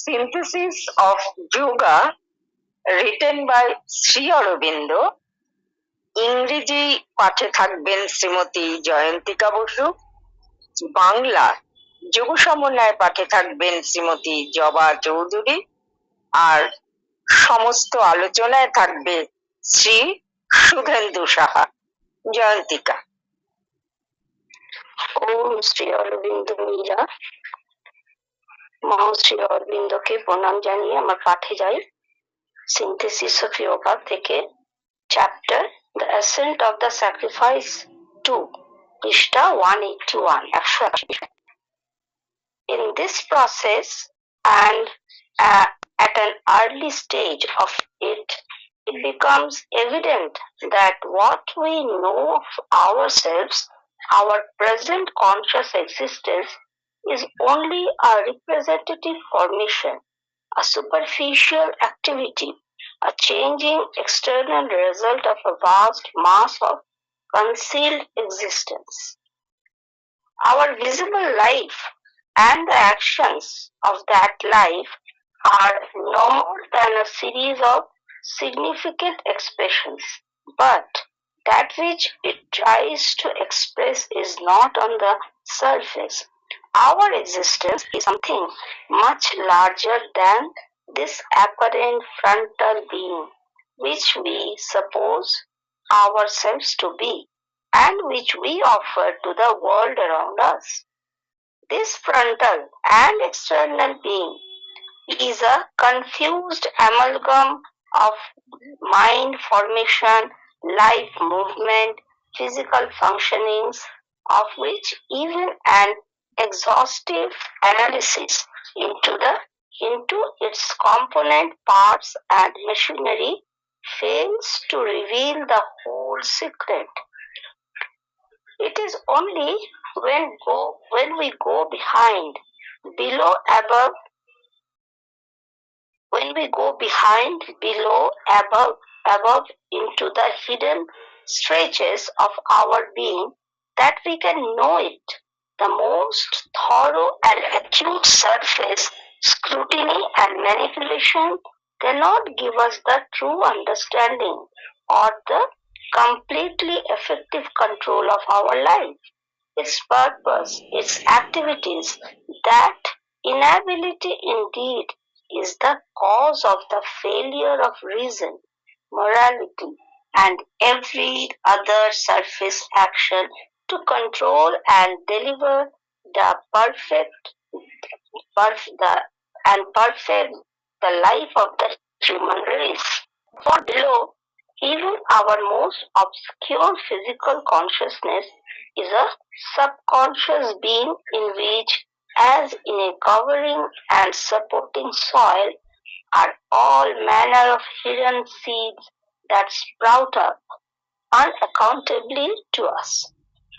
Synthesis of Yoga written by Shri Aurobindo. ইংরেজি পাঠে থাকবেন শ্রীমতী জয়ন্তিকা বসু, বাংলা যোগ সমন্বয় পাঠে থাকবেন শ্রীমতী জবা চৌধুরী, আর সমস্ত আলোচনায় থাকবে শ্রী সুধেন্দু সাহা। জয়ন্তিকা। ওম শ্রী অরবিন্দ মীরা। শ্রী অরবিন্দকে প্রণাম জানিয়ে আমার পাঠে যাই। সিনথেসিস অফ যোগা থেকে chapter the accent of the sacrifice 2, পৃষ্ঠা 181। In this process and at an early stage of it becomes evident that what we know of ourselves, our present conscious existence, is only a representative formation, a superficial activity, a changing external result of a vast mass of concealed existence. Our visible life and the actions of that life are no more than a series of significant expressions, but that which it tries to express is not on the surface. Our existence is something much larger than this apparent frontal being, which we suppose ourselves to be, and which we offer to the world around us. This frontal and external being is a confused amalgam of mind formation, life movement, physical functionings, of which even an exhaustive analysis into its component parts and machinery fails to reveal the whole secret. It is only when we go behind, below, above into the hidden stretches of our being, that we can know it. The most thorough and acute surface scrutiny and manipulation cannot give us the true understanding or the completely effective control of our life, its purpose, its activities. That inability indeed is the cause of the failure of reason, morality, and every other surface action to control and deliver the perfect the life of the human race. For below, even our most obscure physical consciousness is a subconscious being in which, as in a covering and supporting soil, are all manner of hidden seeds that sprout up unaccountably to us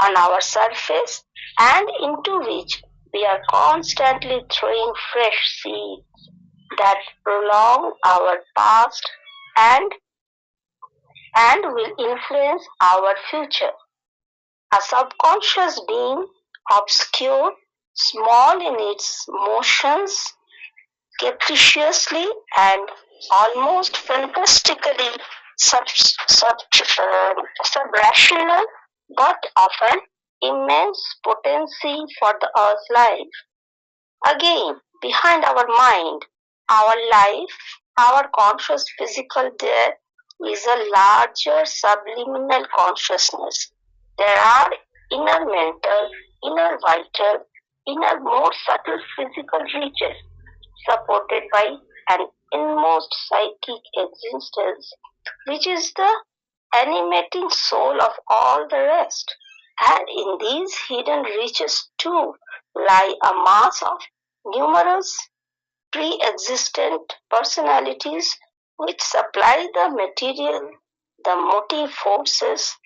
on our surface, and into which we are constantly throwing fresh seeds that prolong our past and will influence our future. A subconscious being, obscure, small in its motions, capriciously and almost fantastically subrational, but often immense potency for the earth's life. Again, behind our mind, our life, our conscious physical, there is a larger subliminal consciousness. There are inner mental, inner vital, inner more subtle physical reaches, supported by an inmost psychic existence, which is the animating soul of all the rest. And in these hidden reaches too lie a mass of numerous pre-existent personalities which supply the material, the motive forces,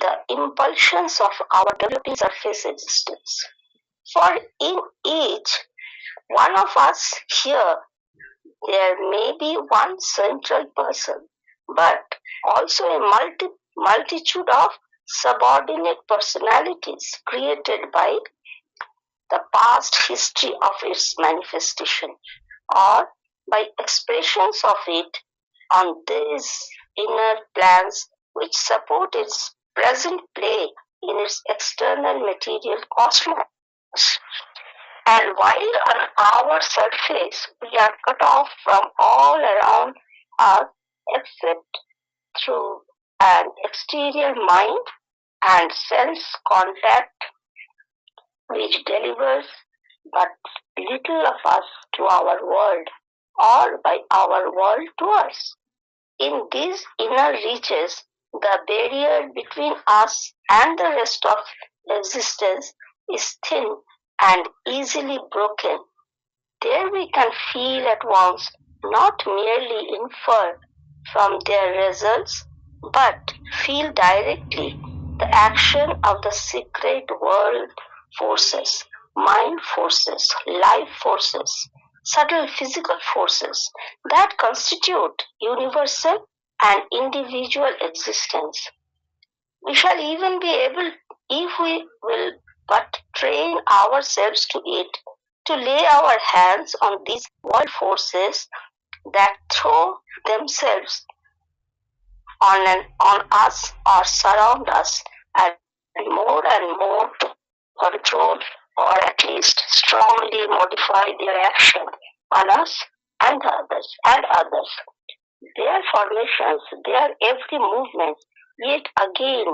the impulsions of our developing surface existence. For in each one of us here, there may be one central person, but also a multitude of subordinate personalities created by the past history of its manifestation. or by expressions of it on these inner plans which support its present play in its external material cosmos. And while on our surface we are cut off from all around us except through an exterior mind and sense contact which delivers but little of us to our world or by our world to us. In these inner reaches, the barrier between us and the rest of existence is thin and easily broken. There we can feel at once, not merely infer from their results, but feel directly the action of the secret world forces, mind forces, life forces, subtle physical forces that constitute universal and individual existence. We shall even be able, if we will but train ourselves to it, to lay our hands on these world forces that throw themselves on us or surround us and more to control or at least strongly modify their action on us and others. Their formations, their every movement, yet again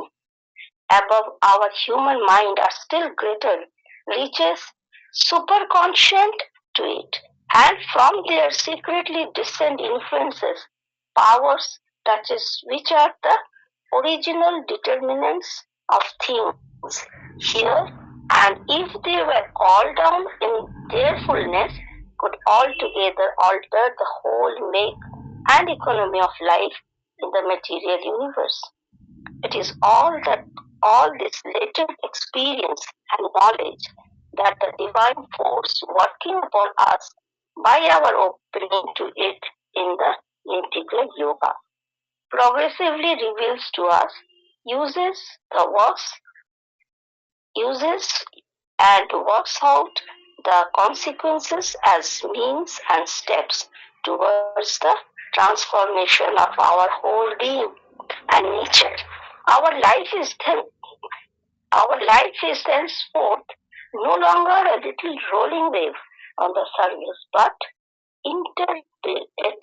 above our human mind are still greater, reaches superconscient to it, and from their secretly distant influences, powers which are the original determinants of things here, and if they were called down in their fullness, could altogether alter the whole make and economy of life in the material universe. It is all this latent experience and knowledge that the divine force working upon us by our opening to it in the integral yoga progressively reveals to us, uses and works out the consequences as means and steps towards the transformation of our whole being and nature. Our life is thenceforth no longer a little rolling wave on the surface, but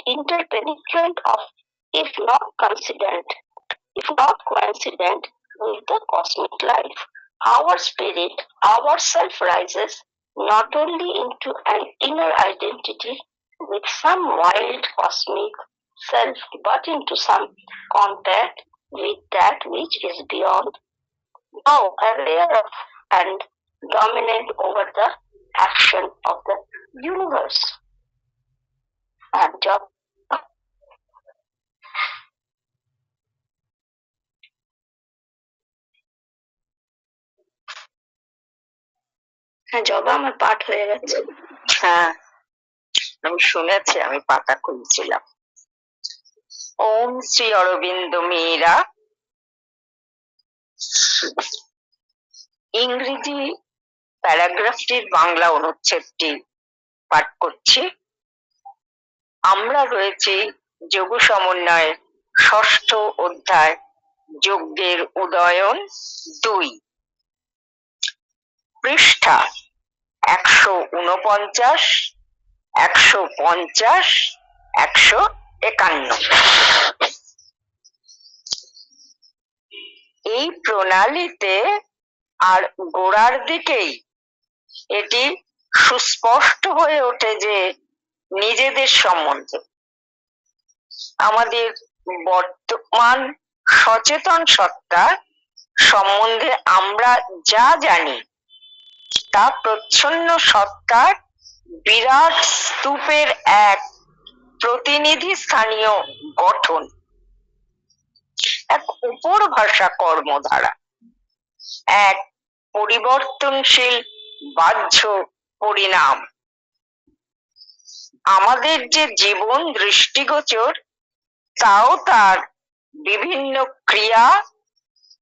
interpenetrant of, if not coincident with the cosmic life. Our spirit, our self rises not only into an inner identity with some wild cosmic self, but into some contact with that which is beyond, now aware of and dominant over the action of the universe. And জবা আমার পাঠ হয়ে গেছে। হ্যাঁ, আমি শুনেছি, আমি পাতা খুলছিলাম। ওম শ্রী অরবিন্দ মীরা। ইংরেজি প্যারাগ্রাফটির বাংলা অনুচ্ছেদটি পাঠ করছি। আমরা রয়েছি যোগ সমন্বয়ের ষষ্ঠ অধ্যায়, যজ্ঞের উদয়ন 2, পৃষ্ঠা 149, 150, 151। এই প্রণালীতে আর গোড়ার দিকেই এটি সুস্পষ্ট হয়ে ওঠে যে নিজেদের সম্বন্ধে, আমাদের বর্তমান সচেতন সত্তা সম্বন্ধে আমরা যা জানি তা প্রচ্ছন্ন সত্তার বিরাট স্তূপের এক প্রতিনিধি স্থানীয় গঠন, এক উপর ভাষা কর্মধারা, এক পরিবর্তনশীল বাহ্য পরিণাম। আমাদের যে জীবন দৃষ্টিগোচর তাও তার বিভিন্ন ক্রিয়া,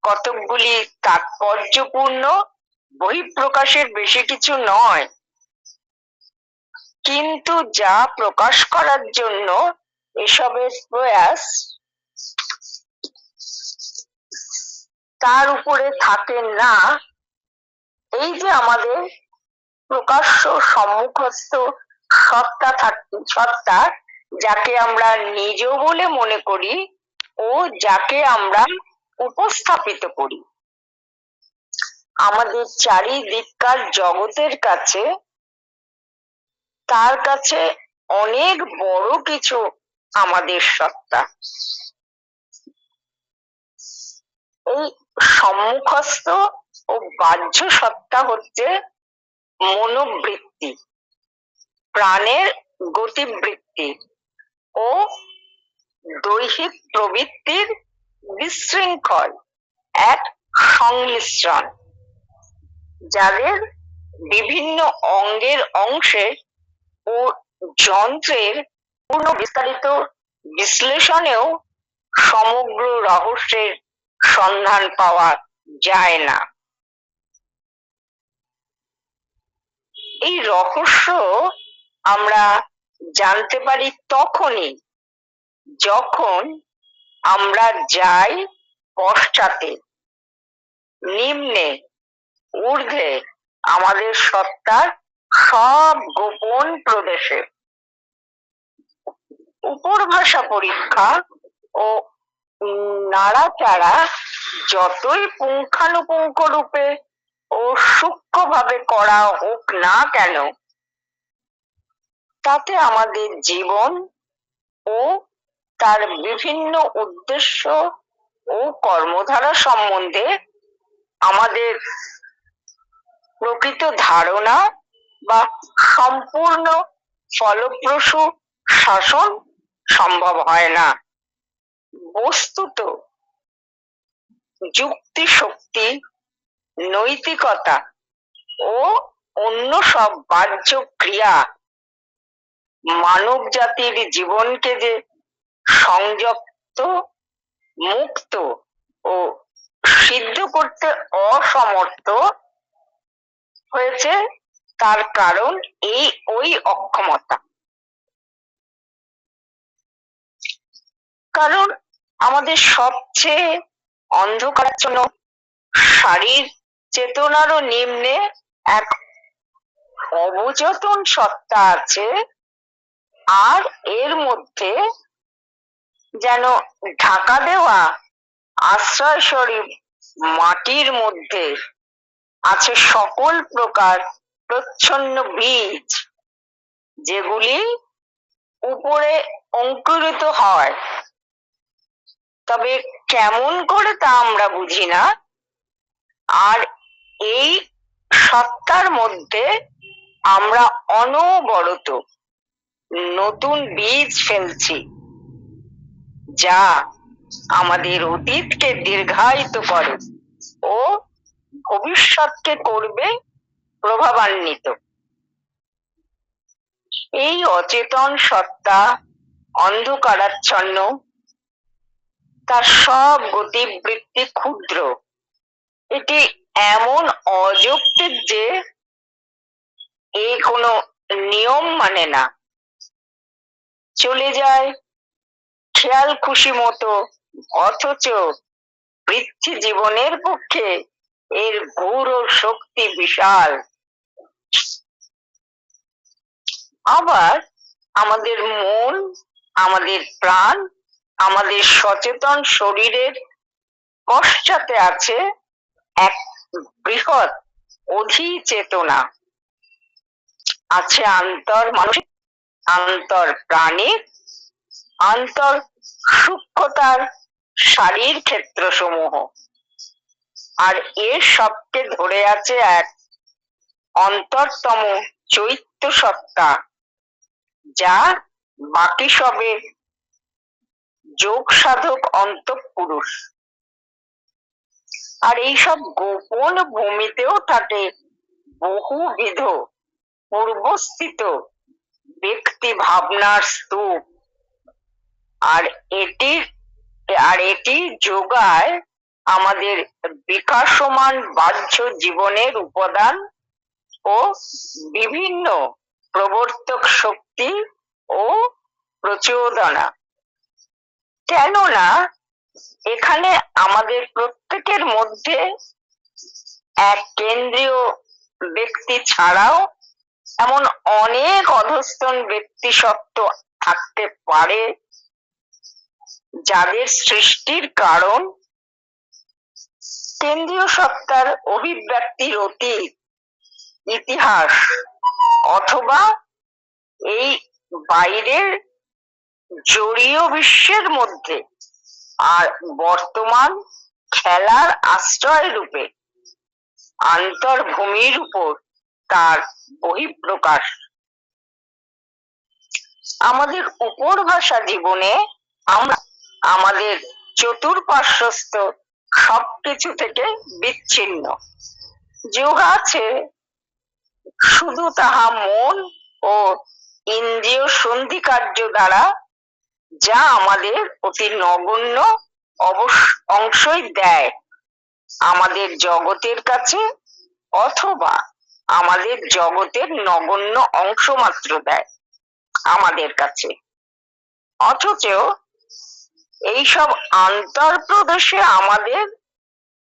কতকগুলি তাৎপর্যপূর্ণ বহিঃপ্রকাশের বেশি কিছু নয়। কিন্তু যা প্রকাশ করার জন্য এসবের প্রয়াস, তার উপরে থাকে না এই যে আমাদের প্রকাশ্য সম্মুখস্থ সত্তা, যাকে আমরা নিজ বলে মনে করি ও যাকে আমরা উপস্থাপিত করি। আমাদের চারিদিককার জগতের কাছে, তার কাছে অনেক বড় কিছু আমাদের সত্তা। এই সম্মুখস্থ ও বাহ্য সত্তা হচ্ছে মনোবৃত্তি, প্রাণের গতিবৃত্তি ও দৈহিক প্রবৃত্তির বিশৃঙ্খল এক সংমিশ্রণ, যাদের বিভিন্ন অঙ্গের অংশের ও যন্ত্রের পূর্ণ বিস্তারিত বিশ্লেষণেও সমগ্র রহস্যের সন্ধান পাওয়া যায় না। এই রহস্য আমরা জানতে পারি তখনই যখন আমরা যাই পশ্চাতে, নিম্নে, ঊর্ধ্বে আমাদের সত্তার সব গোপন প্রদেশে। উপর ভাষা পরীক্ষা ও নাড়াচাড়া যতই পুঙ্খানুপুঙ্খ রূপে ও সূক্ষ্মভাবে করা হোক না কেন, তাতে আমাদের জীবন ও তার বিভিন্ন উদ্দেশ্য ও কর্মধারা সম্বন্ধে আমাদের প্রকৃত ধারণা বা সম্পূর্ণ ফলপ্রসূ শাসন সম্ভব হয় না। বস্তুত যুক্তি, শক্তি, নৈতিকতা ও অন্য সব বাহ্য ক্রিয়া মানব জাতির জীবনকে যে সংযত, মুক্ত ও সিদ্ধ করতে অসমর্থ হয়েছে, তার কারণ ওই অক্ষমতা। কারণ আমাদের সবচেয়ে অন্ধকারাচ্ছন্ন শারীর চেতনারও নিম্নে এক অবচেতন সত্তা আছে, আর এর মধ্যে যেন ঢাকা দেওয়া আশ্রয়স্বরূপ মাটির মধ্যে আছে সকল প্রকার প্রচ্ছন্ন বীজ, যেগুলি উপরে অঙ্কুরিত হয়, তবে কেমন করে তা আমরা বুঝি না। আর এই সত্তার মধ্যে আমরা অনবরত নতুন বীজ ফেলছি, যা আমাদের অতীতকে দীর্ঘায়িত করে ও ভবিষ্যৎকে করবে প্রভাবান্বিত। এই অচেতন সত্তা অন্ধকারাচ্ছন্ন, তার সব গতিবৃত্তি ক্ষুদ্র। এটি এমন অযৌক্তিক যে কোনো নিয়ম মানে না, চলে যায় খেয়াল খুশি মতো, অথচ বৃত্তি জীবনের পক্ষে এর গূঢ় শক্তি বিশাল। আবার আমাদের মন, আমাদের প্রাণ, আমাদের সচেতন শরীরের পশ্চাতে আছে এক বৃহৎ অধিচেতনা, আছে আন্তর মানসিক, আন্তর প্রাণিক, আন্তর সূক্ষ্মতার শারীর ক্ষেত্র সমূহ। আর এর সবকে ধরে আছে এক অন্তরতম চৈত্য সত্তা, যা বাকি সবের যোগ সাধক অন্তঃপুরুষ। আর এইসব গোপন ভূমিতেও থাকে বহুবিধ পূর্বস্থিত ব্যক্তি ভাবনার স্তূপ, আর এটি যোগায় আমাদের বিকাশমান বাহ্য জীবনের উপাদান ও বিভিন্ন প্রবর্তক শক্তি ও প্রচোদনা। কেননা এখানে আমাদের প্রত্যেকের মধ্যে এক কেন্দ্রীয় ব্যক্তি ছাড়াও এমন অনেক অধস্তন ব্যক্তি সত্ত্ব থাকতে পারে যাদের সৃষ্টির কারণ কেন্দ্রীয় সত্তার অভিব্যক্তির অতীত ইতিহাস অথবা এই বাইরের জড়ীয় বিশ্বের মধ্যে আর বর্তমান খেলার আশ্রয় রূপে আন্তর্ভূমির উপর তার বহিঃপ্রকাশ। আমাদের উপরভাষা জীবনে আমরা আমাদের চতুর্পার্শ্বস্থ সবকিছু থেকে বিচ্ছিন্ন। যোগ আছে শুধু তাহা মন ও ইন্দ্রিয় সন্ধি কার্য দ্বারা, যা আমাদের অতি নগণ্য অংশই দেয় আমাদের জগতের কাছে, অথবা আমাদের জগতের নগণ্য অংশ মাত্র দেয় আমাদের কাছে। অথচ এইসব আন্তর্প্রদেশে আমাদের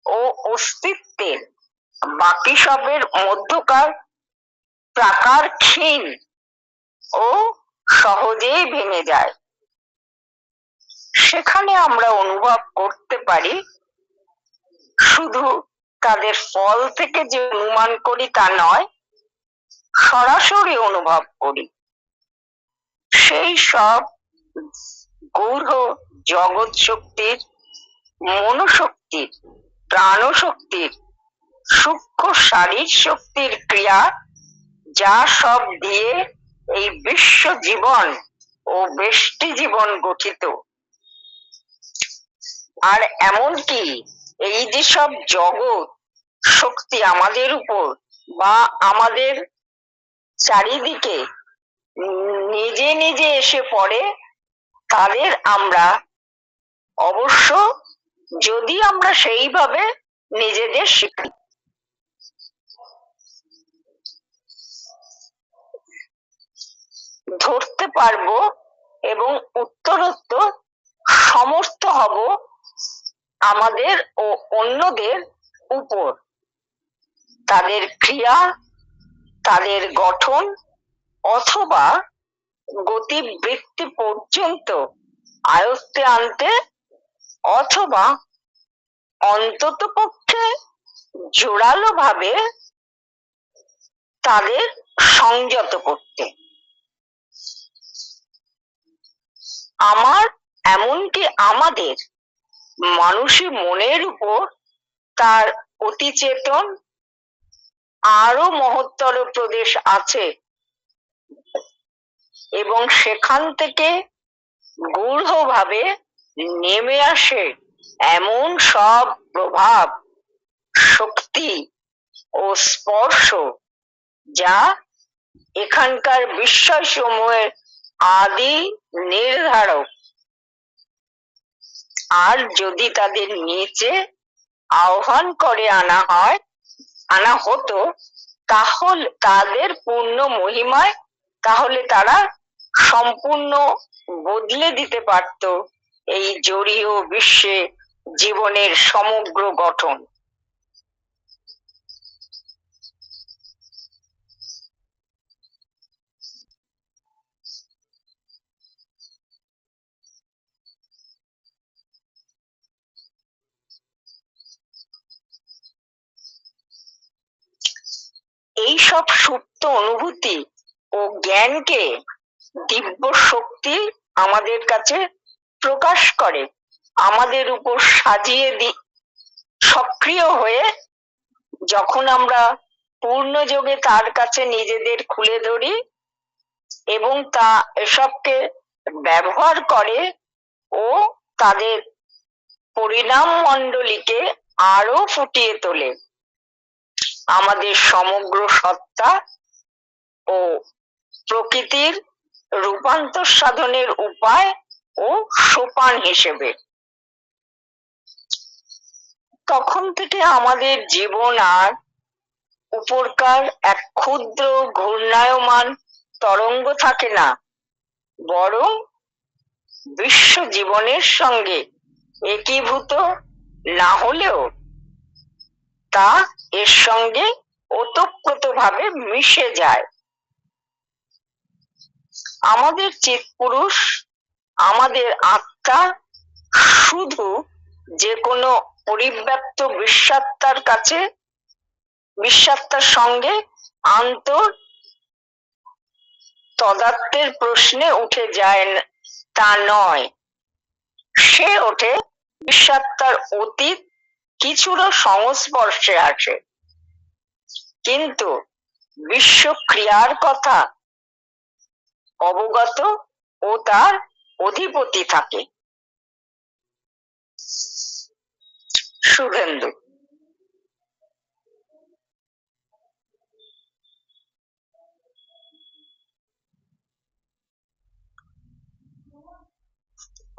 ও অস্তিত্বের বাকি সবের মধ্যকার প্রাকার ক্ষীণ ও সহজেই ভেঙে যায়। সেখানে আমরা অনুভব করতে পারি শুধু তাদের ফল থেকে যে অনুমান করি তা নয়, সরাসরি অনুভব করি। সেই সব গূঢ় জগৎ শক্তির, মনোশক্তির, প্রাণশক্তির, সূক্ষ্ম শারীর শক্তির ক্রিয়া, যা সব দিয়ে এই বিশ্ব জীবন ও ব্যষ্টি জীবন গঠিত। আর এমনকি এই যে সব জগৎ শক্তি আমাদের উপর বা আমাদের চারিদিকে নিজে নিজে এসে পড়ে, তাদের আমরা অবশ্য যদি আমরা সেইভাবে নিজেদের শিখি ধরতে পারবো এবং উত্তরোত্তর সমর্থ হব আমাদের ও অন্যদের উপর তাদের ক্রিয়া, তাদের গঠন অথবা গতিবৃত্তি পর্যন্ত আয়ত্তে আনতে, অথবা অন্ততপক্ষে জোরালো ভাবে তাদের সংযত করতে। আমার এমনকি আমাদের মানুষী মনের উপর তার অতিচেতন আরো মহত্তর প্রদেশ আছে, এবং সেখান থেকে গূঢ়ভাবে নেমে আসে এমন সব প্রভাব, শক্তি ও স্পর্শ, যা এখানকার বিস্ময় সমূহের আদি নির্ধারক। আর যদি তাদের নিচে আহ্বান করে আনা হতো তাহলে তাদের পূর্ণ মহিমায়, তাহলে তারা সম্পূর্ণ বদলে দিতে পারত এই জড়ীয় বিশ্বে জীবনের সমগ্র গঠন। এই সব সুপ্ত অনুভূতি ও জ্ঞানকে দিব্য শক্তি আমাদের কাছে প্রকাশ করে, আমাদের উপর সাজিয়ে সক্রিয় হয়ে যখন আমরা পূর্ণ যোগে তার কাছে নিজেদের খুলে ধরি এবং তা এসবকে ব্যবহার করে ও তাদের পরিণাম মণ্ডলীকে আরো ফুটিয়ে তোলে, আমাদের সমগ্র সত্তা ও প্রকৃতির রূপান্তর সাধনের উপায় ও সোপান হিসেবে। তখন থেকে আমাদের জীবন আর উপরকার এক ক্ষুদ্র ঘূর্ণায়মান তরঙ্গ থাকে না, বরং বিশ্ব জীবনের সঙ্গে একীভূত না হলেও তা এর সঙ্গে ওতপ্রোতভাবে মিশে যায়। আমাদের চিৎপুরুষ, আমাদের আত্মা শুধু যে কোনো পরিব্যাপ্ত বিশ্বাত্মার সঙ্গে আন্তর তদাত্মের প্রশ্নে উঠে যায় তা নয়, সে ওঠে বিশ্বাত্মার অতীত কিছুটা সংস্পর্শে আসে, কিন্তু বিশ্ব ক্রিয়ার কথা অবগত ও তার অধিপতি থাকে। শুভেন্দু।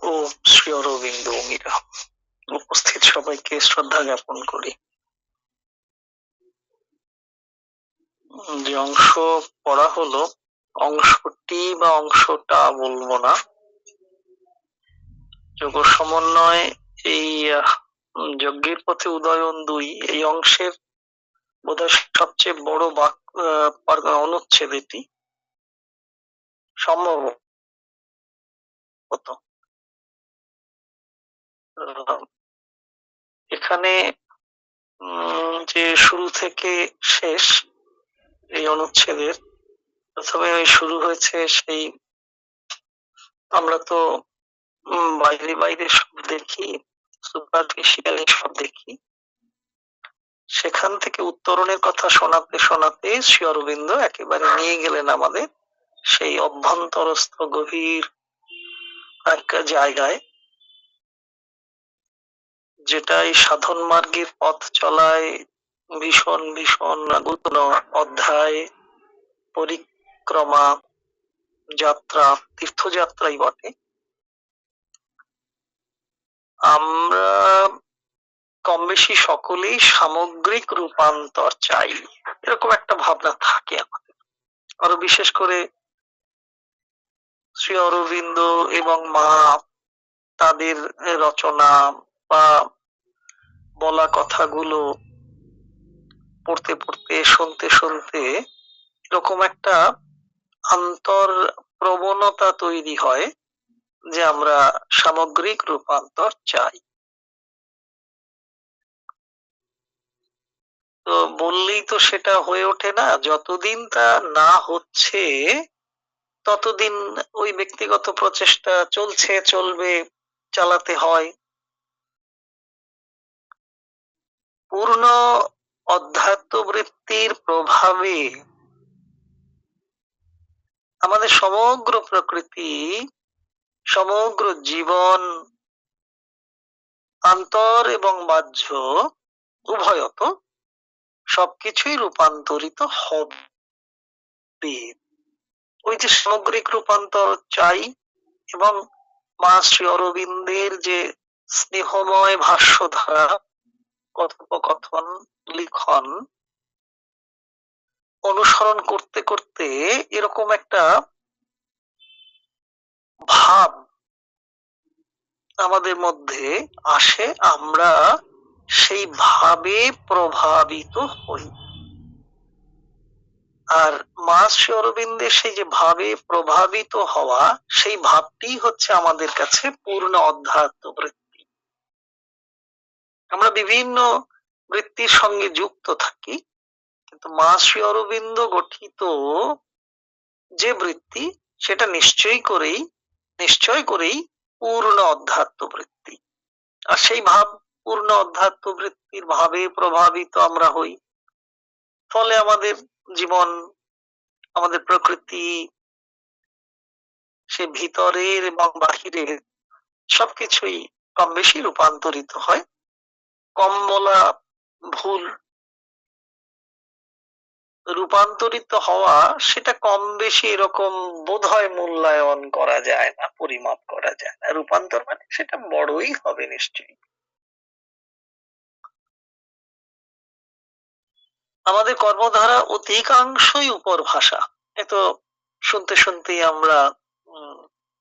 ও শ্রী অরবিন্দ মীরা, উপস্থিত সবাইকে শ্রদ্ধা জ্ঞাপন করি। যে অংশ পড়া হলো, অংশটি বা অংশটা বলবো না, যোগ সমন্বয় এই যজ্ঞের পথে উদয়ন 2 এই অংশের বোধহয় সবচেয়ে বড় অনুচ্ছেদ এটি সম্ভবত। এখানে যে শুরু থেকে শেষ এই অনুচ্ছেদের প্রথমে ওই শুরু হয়েছে সেই, আমরা তো বাইরে বাইরে সব দেখি, সুপারফিশিয়ালি সব দেখি, সেখান থেকে উত্তরণের কথা শোনাতে শোনাতে শ্রী অরবিন্দ একেবারে নিয়ে গেলেন আমাদের সেই অভ্যন্তরস্থ গভীর একটা জায়গায়, যেটা এই সাধন মার্গের পথ চলায় ভীষণ ভীষণ গুরুত্বপূর্ণ অধ্যায়, পরিক্রমা যাত্রা, তীর্থযাত্রাই বটে। আমরা কম বেশি সকলেই সামগ্রিক রূপান্তর চাই, এরকম একটা ভাবনা থাকে আমাদের। আরো বিশেষ করে শ্রী অরবিন্দ এবং মা তাদের রচনা বা বলা কথাগুলো পড়তে পড়তে শুনতে শুনতে এরকম একটা আন্তর প্রবণতা তৈরি হয় যে আমরা সামগ্রিক রূপান্তর চাই। তো বললেই তো সেটা হয়ে ওঠে না, যতদিন তা না হচ্ছে ততদিন ওই ব্যক্তিগত প্রচেষ্টা চলছে, চলবে, চালাতে হয়। পূর্ণ অধ্যাত্ম বৃত্তির প্রভাবে আমাদের সমগ্র প্রকৃতি, সমগ্র জীবন, আন্তর এবং বাহ্য উভয়ত সবকিছুই রূপান্তরিত হবে। ওই যে সামগ্রিক রূপান্তর চাই, এবং মা শ্রী অরবিন্দের যে স্নেহময় ভাষ্যধারা, কথোপকথন, লিখন অনুসরণ করতে করতে এরকম একটা ভাব আমাদের মধ্যে আসে, আমরা সেই ভাবে প্রভাবিত হই। আর মা শ্রী অরবিন্দের সেই যে ভাবে প্রভাবিত হওয়া, সেই ভাবটি হচ্ছে আমাদের কাছে পূর্ণ অধ্যাত্ম বৃত্তি। আমরা বিভিন্ন বৃত্তির সঙ্গে যুক্ত থাকি, কিন্তু মা শ্রী অরবিন্দ গঠিত যে বৃত্তি, সেটা নিশ্চয় করেই পূর্ণ অধ্যাত্ম বৃত্তি। আর সেই ভাব, পূর্ণ অধ্যাত্ম বৃত্তির ভাবে প্রভাবিত আমরা হই, ফলে আমাদের জীবন, আমাদের প্রকৃতি, সে ভিতরের এবং বাহিরের সবকিছুই কম বেশি রূপান্তরিত হয়। কম বলা ভুল, রূপান্তরিত হওয়া সেটা কম বেশি এরকম বোধহয় মূল্যায়ন করা যায় না, পরিমাপ করা যায় না। রূপান্তর মানে সেটা বড়ই হবে নিশ্চয়ই। আমাদের কর্মধারা অধিকাংশই উপর ভাষা, এ তো শুনতে শুনতেই আমরা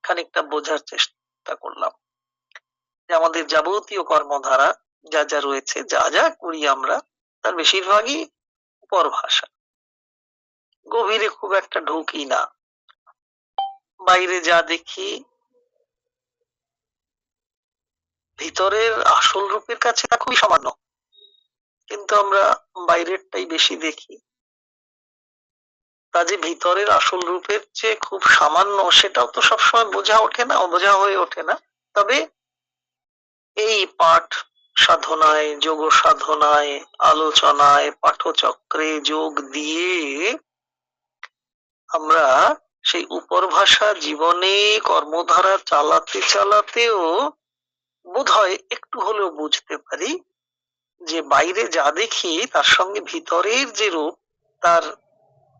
খানিকটা বোঝার চেষ্টা করলাম যে আমাদের যাবতীয় কর্মধারা যা যা রয়েছে, যা যা করি আমরা, তার বেশিরভাগই পরভাষা। গভীরে খুব একটা ঢুকি না। বাইরে যা দেখি, ভিতরের আসল রূপের কাছে তা খুবই সামান্য, কিন্তু আমরা বাইরেরটাই বেশি দেখি। তা যে ভিতরের আসল রূপের চেয়ে খুব সামান্য, সেটাও তো সবসময় বোঝা ওঠে না, অবোঝা হয়ে ওঠে না। তবে এই পাঠ সাধনায়, যোগ সাধনায়, আলোচনায়, পাঠচক্রে যোগ দিয়ে আমরা সেই উপরভাষা জীবনে কর্মধারা চালাতে চালাতেও বোধহয় একটু হলেও বুঝতে পারি যে বাইরে যা দেখি তার সঙ্গে ভিতরের যে রূপ, তার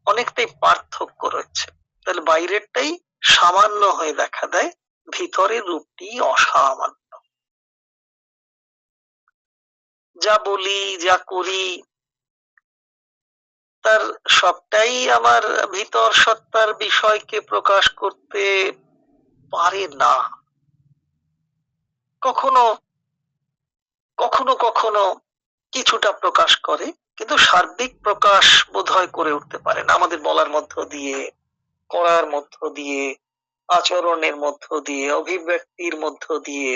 অনেকটাই পার্থক্য রয়েছে। তাহলে বাইরেরটাই সামান্য হয়ে দেখা দেয়, ভিতরের রূপটি অসামান্য। যা বলি, যা করি, তার সবটাই আমার ভিতর সত্তার বিষয়কে প্রকাশ করতে পারে না। কখনো কখনো কখনো কিছুটা প্রকাশ করে, কিন্তু সার্বিক প্রকাশ বোধহয় করে উঠতে পারে না। আমাদের বলার মধ্য দিয়ে, করার মধ্য দিয়ে, আচরণের মধ্য দিয়ে, অভিব্যক্তির মধ্য দিয়ে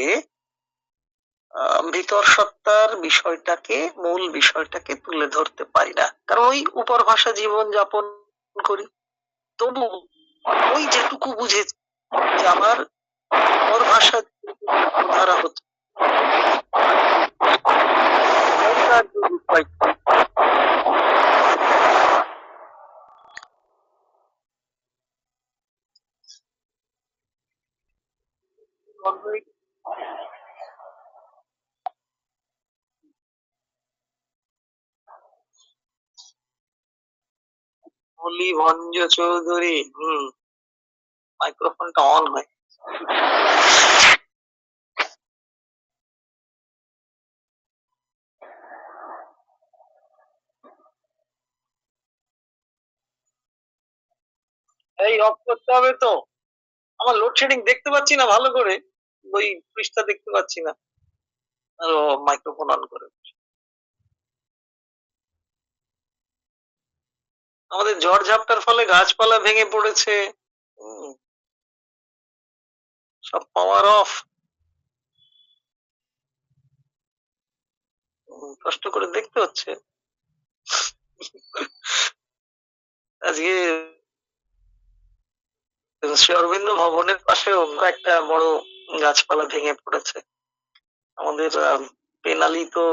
ভিতর সত্তার বিষয়টাকে, মূল বিষয়টাকে তুলে ধরতে পারি না, কারণ ওই উপরভাষা জীবন যাপন করি। তবু ওই যেটুকু বুঝেছি যে আমার উপরভাষা ধারা হচ্ছে হলি ভঞ্জ চৌধুরী। মাইক্রোফোনটা অন হয়। এই অফ করতে হবে তো, আমার লোডশেডিং দেখতে পাচ্ছি না ভালো করে, ওই পৃষ্ঠা দেখতে পাচ্ছি না। মাইক্রোফোন অন করে। আমাদের ঝড় ঝাপটার ফলে গাছপালা ভেঙে পড়েছে, সব পাওয়ার অফ। কষ্ট করে দেখতে হচ্ছে। আজকে শ্রী অরবিন্দ ভবনের পাশে অন্য একটা বড় গাছপালা ভেঙে পড়েছে। আমাদের পেনালি তো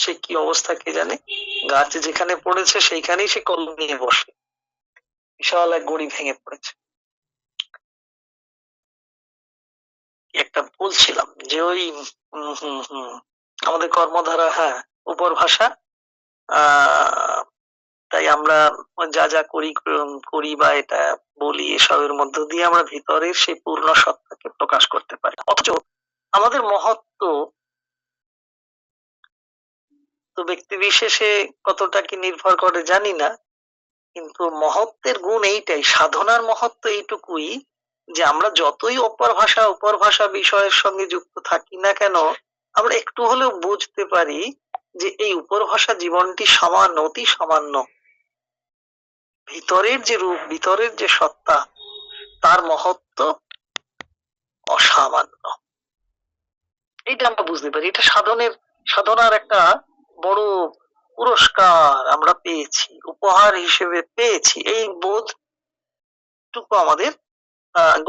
সে কি অবস্থা কে জানে, গাছ যেখানে পড়েছে সেইখানেই সে কলম নিয়ে বসে। বিশাল এক গড়ি ভেঙে পড়েছে। একটা বলছিলাম যে ওই আমাদের কর্মধারা, হ্যাঁ, উপরভাষা, তাই আমরা যা যা করি বা এটা বলি, এসবের মধ্য দিয়ে আমরা ভিতরের সেই পূর্ণ সত্তাকে প্রকাশ করতে পারি। অথচ আমাদের মহত্ব তো ব্যক্তি বিশেষে কতটা কি নির্ভর করে জানি না, কিন্তু মহত্বের গুণ এইটাই, সাধনার মহত্ব এইটুকুই যে আমরা যতই উপরভাষা বিষয়ের সঙ্গে যুক্ত থাকি না কেন, আমরা একটু হলেও বুঝতে পারি যে এই উপরভাষা জীবনটি সামান্য, অতি সামান্য। ভিতরের যে রূপ, ভিতরের যে সত্তা, তার মহত্ব অসামান্য। এটা আমরা বুঝতে পারি। এটা সাধনার একটা বড় পুরস্কার আমরা পেয়েছি, উপহার হিসেবে পেয়েছি। এই বোধটুকু আমাদের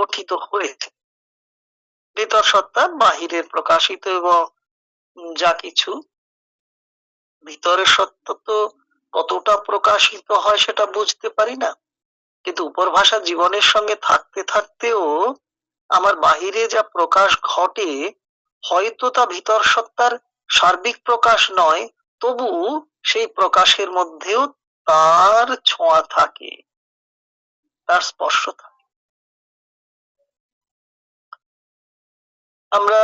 গঠিত হয়েছে। ভিতর সত্তা বাহিরের প্রকাশিত, এবং যা কিছু ভিতরের সত্য তো কতটা প্রকাশিত হয় সেটা বুঝতে পারি না, কিন্তু উপরভাষা জীবনের সঙ্গে থাকতে থাকতেও আমার বাহিরে যা প্রকাশ ঘটে, হয়তো তা ভিতর সত্তার সার্বিক প্রকাশ নয়, তবু সেই প্রকাশের মধ্যেও তার ছোঁয়া থাকে, তার স্পর্শ থাকে। আমরা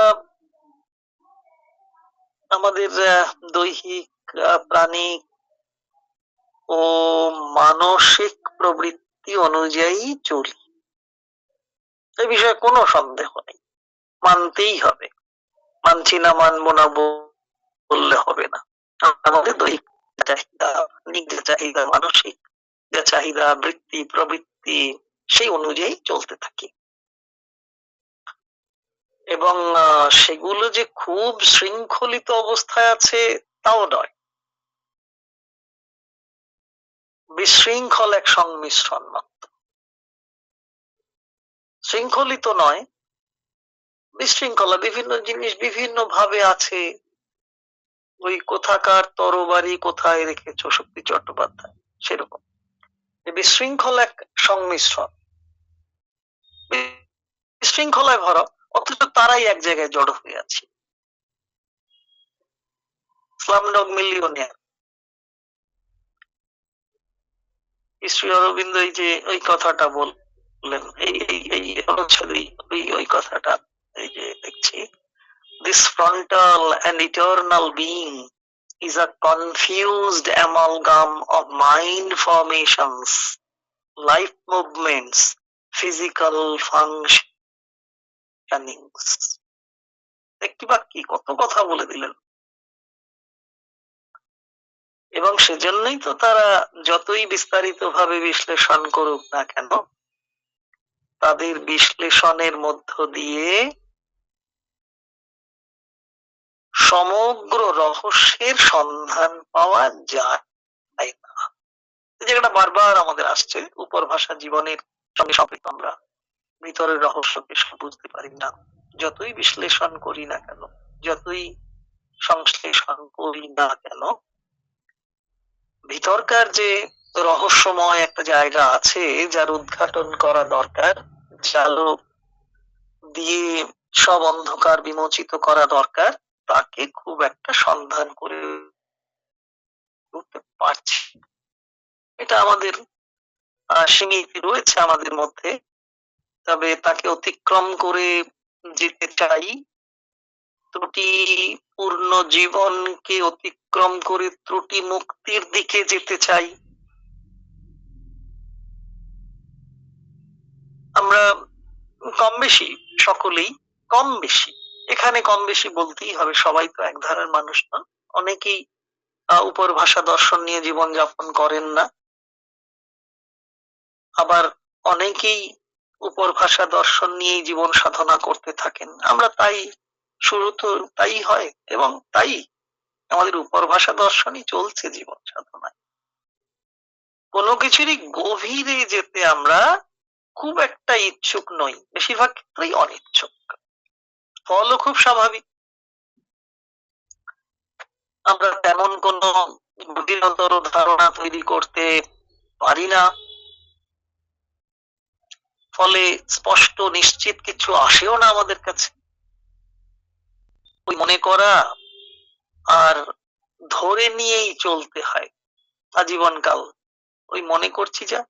আমাদের দৈহিক, প্রাণিক ও মানসিক প্রবৃত্তি অনুযায়ী চলি। এ বিষয়ে কোনো সন্দেহ নেই, মানতেই হবে। মানছি না, মানবো না বললে হবে না। আমাদের দৈহিক চাহিদা, নিজের চাহিদা, মানসিক যে চাহিদা, বৃত্তি প্রবৃত্তি, সেই অনুযায়ী চলতে থাকি। এবং সেগুলো যে খুব শৃঙ্খলিত অবস্থায় আছে তাও নয়, বিশৃঙ্খল এক সংমিশ্রণ মাত্র। শৃঙ্খলিত নয়, বিশৃঙ্খলা, বিভিন্ন জিনিস বিভিন্ন ভাবে আছে। ওই কোথাকার তরবারি কোথায় রেখেছো, শক্তি চট্টোপাধ্যায়, সেরকম বিশৃঙ্খল এক সংমিশ্রণ, বিশৃঙ্খলায় ভরা, অথচ তারাই এক জায়গায় জড়ো হয়ে আছে। স্লামডগ মিলিয়নিয়ার, শ্রী অরবিন্দ এই যে ওই কথাটা বললেন, এই ওই কথাটা, এই যে দেখছি, this frontal and eternal being is a confused amalgam of mind formations, life movements, physical functionings. একটি বাক্যে কত কথা বলে দিলেন। এবং সেজন্যই তো তারা যতই বিস্তারিত ভাবে বিশ্লেষণ করুক না কেন, তাদের বিশ্লেষণের মধ্য দিয়ে সমগ্র রহস্যের সন্ধান পাওয়া যায় না। এই জায়গাটা বারবার আমাদের আসছে, উপর ভাষা জীবনের সঙ্গে সম্পৃক্ত। আমরা ভিতরের রহস্যকে বুঝতে পারি না, যতই বিশ্লেষণ করি না কেন, যতই সংশ্লেষণ করি না কেন, ভিতরকার যে রহস্যময় একটা জায়গা আছে, যার উদ্ঘাটন করা দরকার, আলো দিয়ে সব অন্ধকার বিমোচিত করা দরকার, তাকে খুব একটা সন্ধান করে উঠতে পারছি। এটা আমাদের সীমিত রয়েছে আমাদের মধ্যে, তবে তাকে অতিক্রম করে যেতে চাই, ত্রুটি পূর্ণ জীবনকে অতিক্রম করে ত্রুটি মুক্তির দিকে যেতে চাই। আমরা কম বেশি, সকলেই কম বেশি, এখানে কম বেশি বলতেই হবে, সবাই তো এক ধারার মানুষ না। অনেকেই উপর ভাষা দর্শন নিয়ে জীবন যাপন করেন না, আবার অনেকেই উপর ভাষা দর্শন নিয়েই জীবন সাধনা করতে থাকেন। আমরা তাই, শুরু তো তাই হয়, এবং তাই আমাদের উপর ভাষা দর্শনই চলছে জীবন সাধনায়। কোনো কিছুরই গভীরে যেতে আমরা খুব একটা ইচ্ছুক নই, বেশিরভাগ ক্ষেত্রেই অনিচ্ছুক। ফলও খুব স্বাভাবিক, আমরা তেমন কোনো গভীরতর ধারণা তৈরি করতে পারি না, ফলে স্পষ্ট নিশ্চিত কিছু আসেও না আমাদের কাছে। ওই মনে করা আর ধরে নিয়েই চলতে হয় আজীবনকাল। ওই মনে করছি যা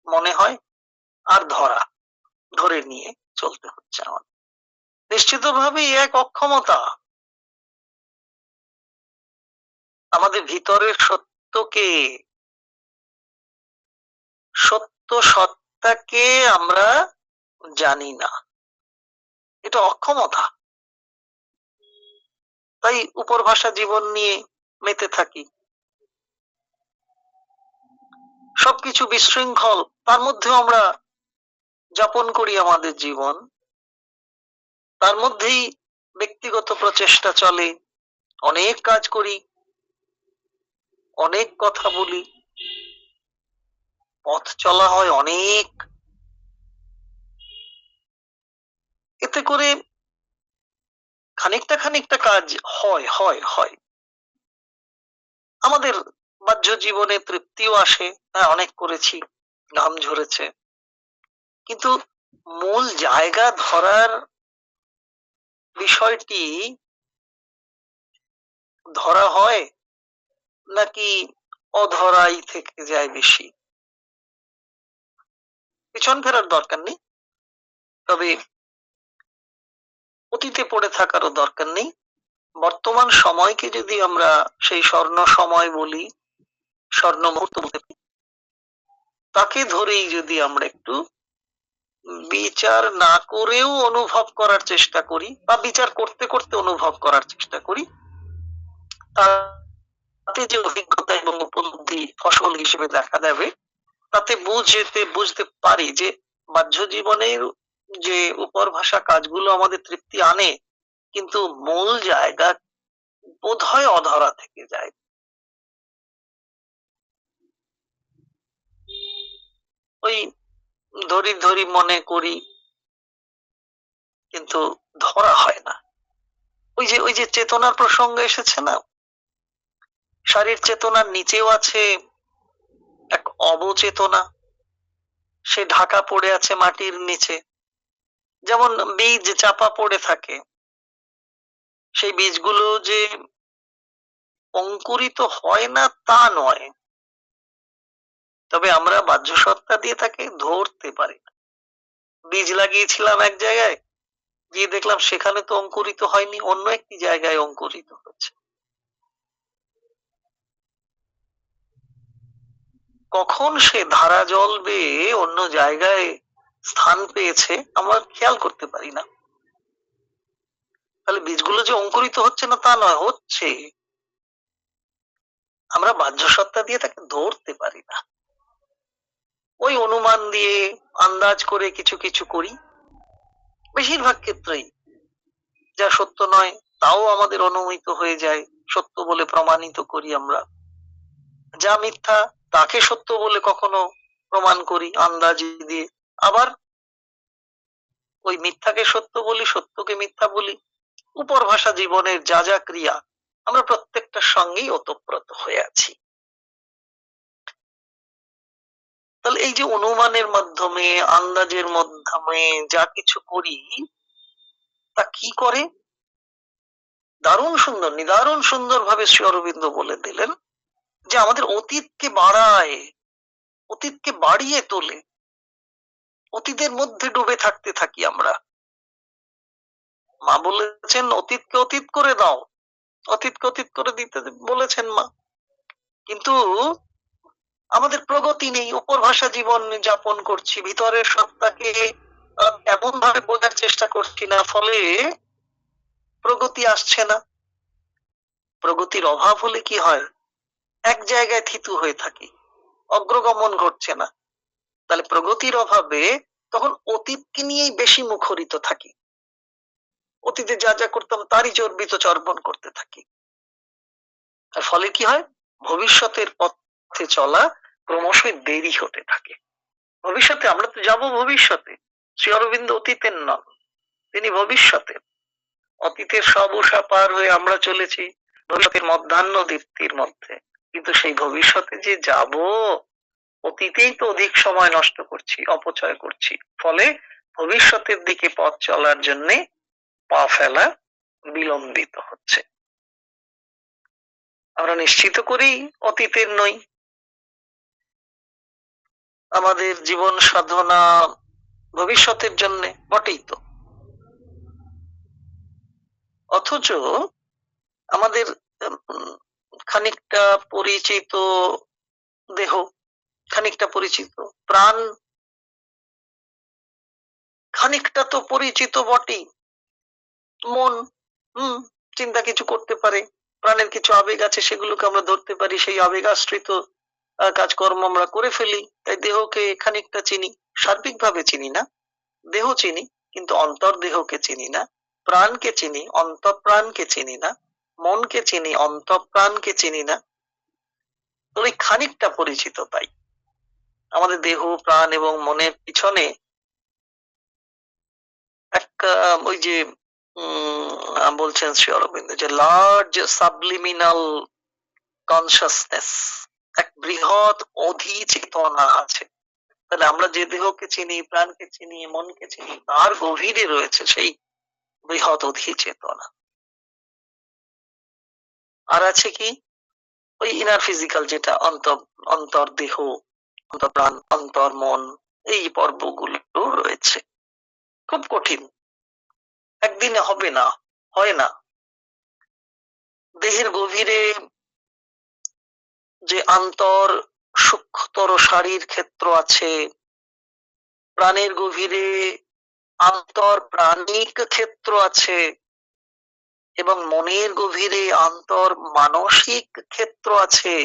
মনে হয়, আর ধরে নিয়ে চলতে হচ্ছে আমাদের। নিশ্চিতভাবেই এক অক্ষমতা। আমাদের ভিতরের সত্যকে, সত্য সত্তাকে আমরা জানি না, এটা অক্ষমতা। তাই উপর ভাষা জীবন নিয়ে মেতে থাকি, সবকিছু বিশৃঙ্খল, তার মধ্যেও আমরা যাপন করি আমাদের জীবন। তার মধ্যেই ব্যক্তিগত প্রচেষ্টা চলে, অনেক কাজ করি, অনেক কথা বলি, পথ চলা হয় অনেক। এতে করে খানিকটা কাজ হয়। আমাদের বাহ্য জীবনে তৃপ্তিও আসে, হ্যাঁ অনেক করেছি, ঘাম ঝরেছে, কিন্তু মূল জায়গা ধরার বিষয়টি ধরা হয় নাকি অধরাই থেকে যায় বেশি? পিছন ফেরার দরকার নেই, তবে অতীতে পড়ে থাকারও দরকার নেই। বর্তমান সময়কে যদি আমরা সেই স্বর্ণ সময় বলি, স্বর্ণ মুহূর্ত বলতে পারি, তাকে ধরেই যদি আমরা একটু বিচার না করেও অনুভব করার চেষ্টা করি বা বিচার করতে করতে অনুভব করার চেষ্টা করি, তাতে যে অভিজ্ঞতা এবং উপলব্ধি ফসল হিসেবে দেখা দেবে, তাতে বুঝতে পারি যে বাহ্য জীবনের যে উপর ভাষা কাজগুলো আমাদের তৃপ্তি আনে, কিন্তু মূল জায়গা বোধহয় অধরা থেকে যায়। ওই ধরি ধরি মনে করি, কিন্তু ধরা হয় না। ওই যে চেতনার প্রসঙ্গ এসেছে না, শারীর চেতনার নিচেও আছে এক অবচেতনা, সে ঢাকা পড়ে আছে মাটির নিচে। যেমন বীজ চাপা পড়ে থাকে, সেই বীজগুলো যে অঙ্কুরিত হয় না তা নয়, তবে আমরা বাহ্য সত্তা দিয়ে তাকে ধরতে পারি না। বীজ লাগিয়েছিলাম এক জায়গায়, গিয়ে দেখলাম সেখানে তো অঙ্কুরিত হয়নি, অন্য একটি জায়গায় অঙ্কুরিত হচ্ছে। কখন সে ধারা জল বেয়ে অন্য জায়গায় স্থান পেয়েছে আমরা খেয়াল করতে পারি না। তাহলে বীজগুলো যে অঙ্কুরিত হচ্ছে না তা নয়, হচ্ছে, আমরা বাহ্য সত্তা দিয়ে তাকে ধরতে পারি না। ওই অনুমান দিয়ে আন্দাজ করে কিছু কিছু করি, বেশিরভাগ ক্ষেত্রেই যা সত্য নয় তাও আমাদের অনুমিত হয়ে যায়, সত্য বলে প্রমাণিত করি আমরা। যা মিথ্যা তাকে সত্য বলে কখনো প্রমাণ করি আন্দাজ দিয়ে, আবার ওই মিথ্যাকে সত্য বলি, সত্যকে মিথ্যা বলি। উপর ভাষা জীবনের যা যা ক্রিয়া, আমরা প্রত্যেকটার সঙ্গেই ওতপ্রোত হয়ে আছি। তাহলে এই যে অনুমানের মাধ্যমে, আন্দাজের মাধ্যমে যা কিছু করি, তা কি করে? দারুণ সুন্দর, নিদারুণ সুন্দর ভাবে শ্রী অরবিন্দ বলে দিলেন যে আমাদের অতীতকে বাড়ায়, অতীতকে বাড়িয়ে তোলে। অতীতের মধ্যে ডুবে থাকতে থাকি আমরা। মা বলেছেন অতীতকে অতীত করে দাও, অতীতকে অতীত করে দিতে বলেছেন মা, কিন্তু আমাদের প্রগতি নেই। উপর ভাষা জীবন যাপন করছি, ভিতরের সত্তাকে এমন ভাবে বোঝার চেষ্টা করছি না, ফলে প্রগতি আসছে না। প্রগতির অভাব হলে কি হয়? এক জায়গায় থিতু হয়ে থাকি, অগ্রগমন ঘটছে না। তাহলে প্রগতির অভাবে তখন অতীতকে নিয়েই বেশি মুখরিত থাকি, অতীতে যা যা করতাম তারই চর্বিত চর্বণ করতে থাকি। আর ফলে কি হয়? ভবিষ্যতের পথে চলা ক্রমশই দেরি হতে থাকে। ভবিষ্যতে আমরা তো যাব ভবিষ্যতে, শ্রী অরবিন্দ অতীতের নন, তিনি ভবিষ্যতের। অতীতের সব উষা পার হয়ে আমরা চলেছি ভবিষ্যতের মধ্যাহ্ন দীপ্তির মধ্যে, কিন্তু সেই ভবিষ্যতে যে যাব, অতীতেই তো অধিক সময় নষ্ট করছি, অপচয় করছি। ফলে ভবিষ্যতের দিকে পথ চলার জন্য পা ফেলা বিলম্বিত হচ্ছে। আমরা নিশ্চিত করেই অতীতের নই, আমাদের জীবন সাধনা ভবিষ্যতের জন্য বটেই তো, অথচ আমাদের খানিকটা পরিচিত দেহ, খানিকটা পরিচিত প্রাণ, খানিকটা তো পরিচিত বটেই মন। চিন্তা কিছু করতে পারে, প্রাণের কিছু আবেগ আছে, সেগুলোকে আমরা ধরতে পারি, সেই আবেগাশ্রিত কাজকর্ম আমরা করে ফেলি। তাই দেহকে খানিকটা চিনি, সার্বিকভাবে চিনি না। দেহ চিনি কিন্তু অন্তর্দেহকে চিনি না, প্রাণকে চিনি অন্তঃপ্রাণকে চিনি না, মনকে চিনি অন্তঃপ্রাণকে চিনি না। ওই খানিকটা পরিচিত, তাই আমাদের দেহ প্রাণ এবং মনের পিছনে একটা ওই যে বলছেন শ্রী অরবিন্দ যে লার্জ সাবলিমিনাল কনসাসনেস, এক বৃহৎ অধিচেতনা আছে। তাহলে আমরা যে দেহকে চিনি, প্রাণকে চিনি, মনকে চিনি, তার গভীরে রয়েছে সেই বৃহৎ অধিচেতনা। আর আছে কি? ওই ইনার ফিজিক্যাল, যেটা অন্তর্দেহ, অন্তঃপ্রাণ, অন্তর্মন, এই পর্বগুলো রয়েছে। খুব কঠিন, একদিনে হবে না, হয় না। দেহের গভীরে যে আন্তর সূক্ষ্মতর শারীর ক্ষেত্র আছে, প্রাণের গভীরে আন্তর প্রাণিক ক্ষেত্র আছে এবং মনের গভীরে আন্তর মানসিক ক্ষেত্র আছে।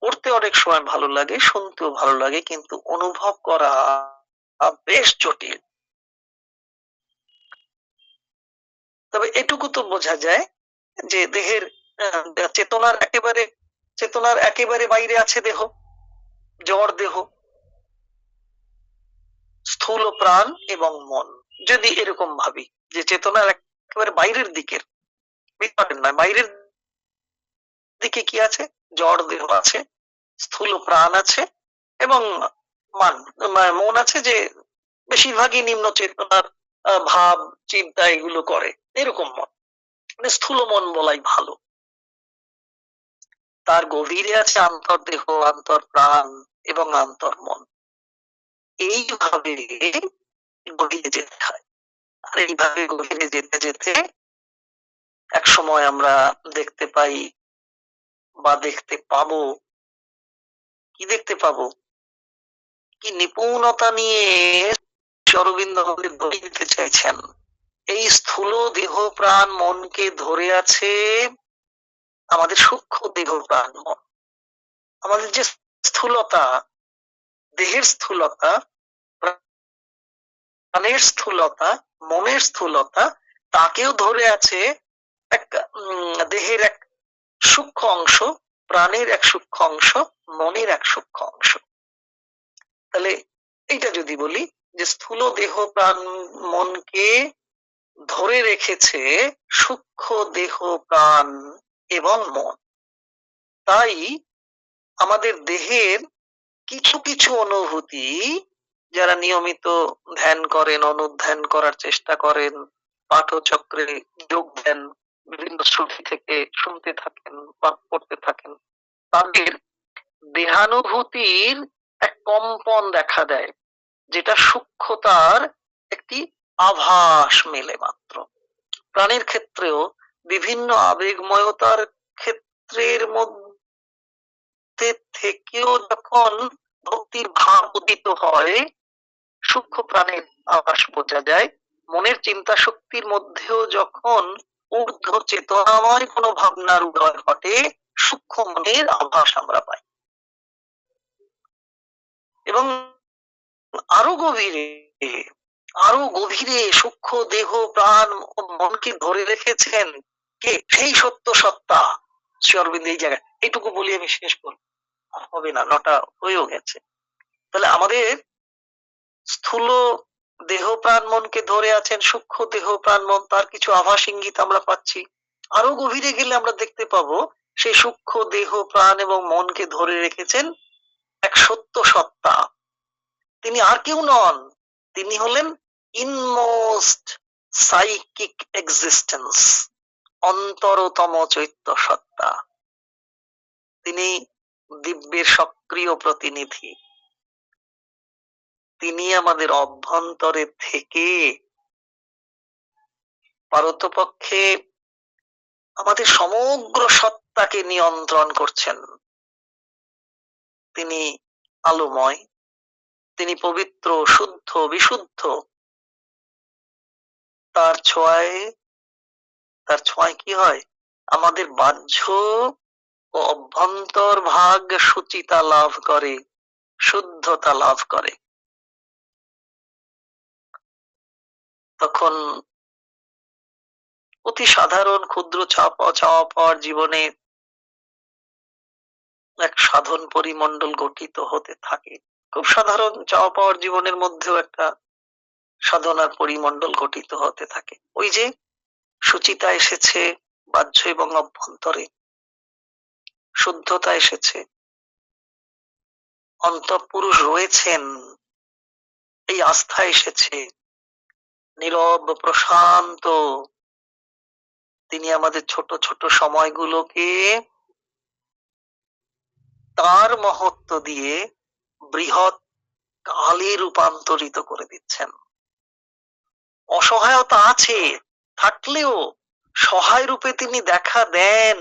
পড়তে অনেক সময় ভালো লাগে, শুনতেও ভালো লাগে, কিন্তু অনুভব করা বেশ জটিল। তবে এটুকু তো বোঝা যায় যে দেহের চেতনার একেবারে বাইরে আছে দেহ, জড় দেহ, স্থূল প্রাণ এবং মন। যদি এরকম ভাবি যে চেতনার একেবারে বাইরের দিকের, ভিতরের নয়, বাইরের দিকে কি আছে? জড় দেহ আছে, স্থূল প্রাণ আছে এবং মন আছে, যে বেশিরভাগই নিম্ন চেতনার ভাব চিন্তা এগুলো করে, এরকম মন, মানে স্থূল মন বলাই ভালো। তার গভীরে আছে আন্তর্দেহ, আন্তর প্রাণ এবং আন্তর মন। এইভাবে গভীরে যেতে হয়। আর এইভাবে গভীরে যেতে যেতে এক সময় আমরা দেখতে পাই বা দেখতে পাবো, কি দেখতে পাবো, কি নিপুণতা নিয়ে অরবিন্দ আমাদের ধরে দিতে চাইছেন। এই স্থূল দেহ প্রাণ মনকে ধরে আছে আমাদের সূক্ষ্ম দেহ প্রাণ মন। আমাদের যে স্থূলতা, দেহের স্থূলতা, প্রাণের স্থূলতা, মনের স্থূলতা, তাকেও ধরে আছে এক দেহের এক সূক্ষ্ম অংশ, প্রাণের এক সূক্ষ্ম অংশ, মনের এক সূক্ষ্ম অংশ। তাহলে এইটা যদি বলি যে স্থূল দেহ প্রাণ মনকে ধরে রেখেছে সূক্ষ্ম দেহ প্রাণ এবং মন। তাই আমাদের দেহের কিছু কিছু অনুভূতি, যারা নিয়মিত ধ্যান করেন, অনুধ্যান করার চেষ্টা করেন, পাঠচক্রে যোগ দেন, বিভিন্ন শ্রুতি থেকে শুনতে থাকেন বা পড়তে থাকেন, তাদের দেহানুভূতির এক কম্পন দেখা দেয়, যেটা সূক্ষ্মতার একটি আভাস মেলে মাত্র। প্রাণের ক্ষেত্রেও বিভিন্ন আবেগময়তার ক্ষেত্রের মধ্যে থেকেও যখন ভক্তির ভাব উদিত হয়, সূক্ষ্ম প্রাণের আভাস বোঝা যায়। মনের চিন্তা শক্তির মধ্যেও যখন ঊর্ধ্ব চেতনাময় কোনো ভাবনার উদয় ঘটে, সূক্ষ্ম মনের আভাস আমরা পাই। এবং আরো গভীরে সূক্ষ্ম দেহ প্রাণ ও মনকে ধরে রেখেছেন কে? সেই সত্য সত্তা। শ্রী অরবিন্দ এই জায়গায় এইটুকু বলি আমি শেষ করব, হবে না, 9টা হয়েও গেছে। তাহলে আমাদের স্থূল দেহ প্রাণ মনকে ধরে আছেন সূক্ষ্ম দেহ প্রাণ মন, তার কিছু আভাস ইঙ্গিত আমরা পাচ্ছি। আরো গভীরে গেলে আমরা দেখতে পাবো সেই সূক্ষ্ম দেহ প্রাণ এবং মনকে ধরে রেখেছেন এক সত্য সত্তা। তিনি আর কেউ নন, তিনি হলেন ইনমোস্ট সাইকিক এক্সিস্টেন্স, অন্তরতম চৈত্য সত্তা। তিনি দিব্যের সক্রিয় প্রতিনিধি। তিনি আমাদের অভ্যন্তরে থেকে পারতপক্ষে আমাদের সমগ্র সত্তাকে নিয়ন্ত্রণ করছেন। তিনি আলোময়, তিনি পবিত্র, শুদ্ধ, বিশুদ্ধ। তার ছোঁয়ায় কি হয়? আমাদের বাহ্য ও অভ্যন্তর ভাগ সুচিতা লাভ করে, শুদ্ধতা লাভ করে। তখন অতি সাধারণ ক্ষুদ্র চাওয়া পাওয়ার জীবনে এক সাধন পরিমণ্ডল গঠিত হতে থাকে। খুব সাধারণ চাওয়া পাওয়ার জীবনের মধ্যেও একটা সাধনার পরিমণ্ডল গঠিত হতে থাকে। ওই যে সুচিতা এসেছে বাহ্য এবং অভ্যন্তরে, শুদ্ধতা এসেছে, অন্তঃপুরুষ রয়েছেন, এই আস্থা এসেছে, নীরব প্রশান্ত। তিনি আমাদের ছোট ছোট সময়গুলোকে তার মহত্ব দিয়ে বৃহৎ কালে রূপান্তরিত করে দিচ্ছেন। অসহায়তা আছে, থাকলেও সহায় রূপে তিনি দেখা দেন।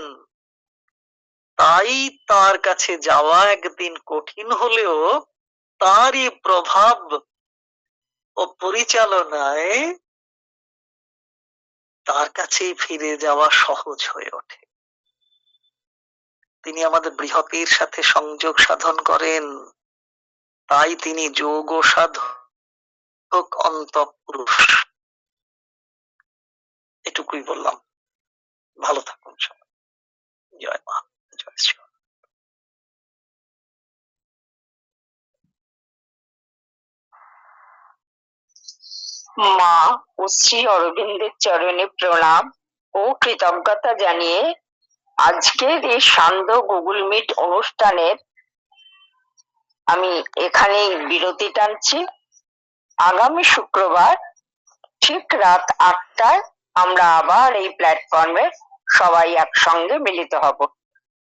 তাই তার কাছে যাওয়া একদিন কঠিন হলেও তারই প্রভাব ও পরিচালনায় তার কাছেই ফিরে যাওয়া সহজ হয়ে ওঠে। তিনি আমাদের বৃহতের সাথে সংযোগ সাধন করেন, তাই তিনি যোগ সাধক অন্তঃপুরুষ। এটুকুই বললাম। ভালো থাকুন সবাই। জয় মা, জয় শ্রী। মা ও শ্রী অরবিন্দের চরণে প্রণাম ও কৃতজ্ঞতা জানিয়ে আজকের এই সান্ধ্য গুগল মিট অনুষ্ঠানের আমি এখানেই বিরতি টানছি। আগামী শুক্রবার ঠিক রাত 8টায় আমরা আবার এই প্ল্যাটফর্মে সবাই একসঙ্গে মিলিত হব।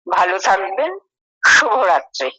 ভালো থাকবেন। শুভরাত্রি।